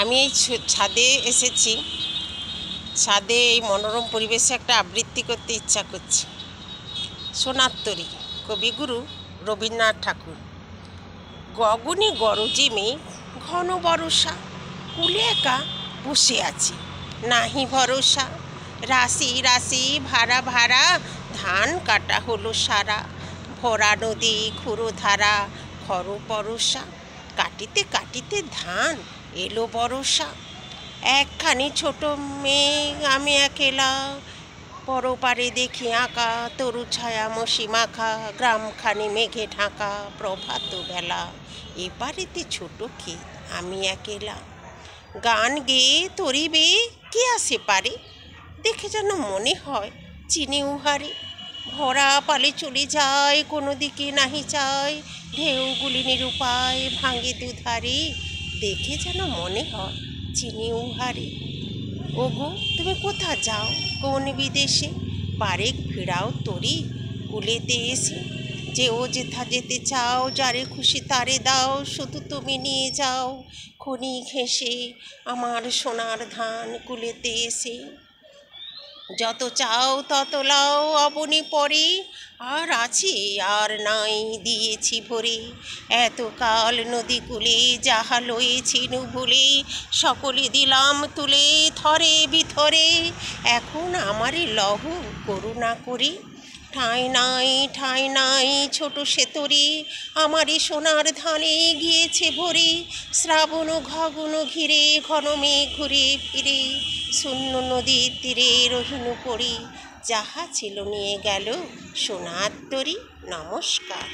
আমি এই ছাদে এসেছি। ছাদে এই মনোরম পরিবেশে একটা আবৃত্তি করতে ইচ্ছা করছে। সোনার তরী, কবিগুরু রবীন্দ্রনাথ ঠাকুর। গগনে গরজে মেঘ, ঘন বরষা, কুলে একা বসে আছি, নাহি ভরসা। রাশি রাশি ভাড়া ভাড়া, ধান কাটা হলো সারা। ভরা নদী খুঁড়ো ধারা, খর পরশা। কাটিতে কাটিতে ধান এলো বরষা। একখানি ছোট মেঘ আমি একেলা, পরপারে দেখি আঁকা তরু ছায়া মশি মাখা। গ্রামখানি মেঘে ঢাকা প্রভাত বেলা, এপারেতে ছোট ক্ষেত আমি একেলা। গান গেয়ে তরি বেয়ে কে আসে পারে, দেখে যেন মনে হয় চিনি উহারে। ভরা পালে চলে যায়, কোনো দিকে নাহি চায়, ঢেউগুলি নিরুপায় ভাঙে দুধারে, দেখে যেন মনে হয় চিনি উহারে। ওগো তুমি কোথা যাও কোন বিদেশে, পারেক ফিরাও তরি কুলেতে এসে। যে ও যেথা যেতে চাও, যারে খুশি তারে দাও, শুধু তুমি নিয়ে যাও খনি ঘেঁষে আমার সোনার ধান কুলেতে এসে। যত চাও তত লাও অবনি পরে, আর আছে আর নাই দিয়েছি ভরে। এতকাল নদী কূলে যাহা লয়েছি ভুলে, সকলে দিলাম তুলে থরে বিথরে। এখন আমারে লহ করুণা করি, ঠাঁই নাই ছোট সে তরি, আমারই সোনার ধানে গিয়েছে ভরে। শ্রাবণ গগন ঘিরে ঘন মেঘ ঘুরে ফিরে, শূন্য নদীর তীরে রহিনু পড়ি, যাহা ছিল নিয়ে গেল সোনার তরী। নমস্কার।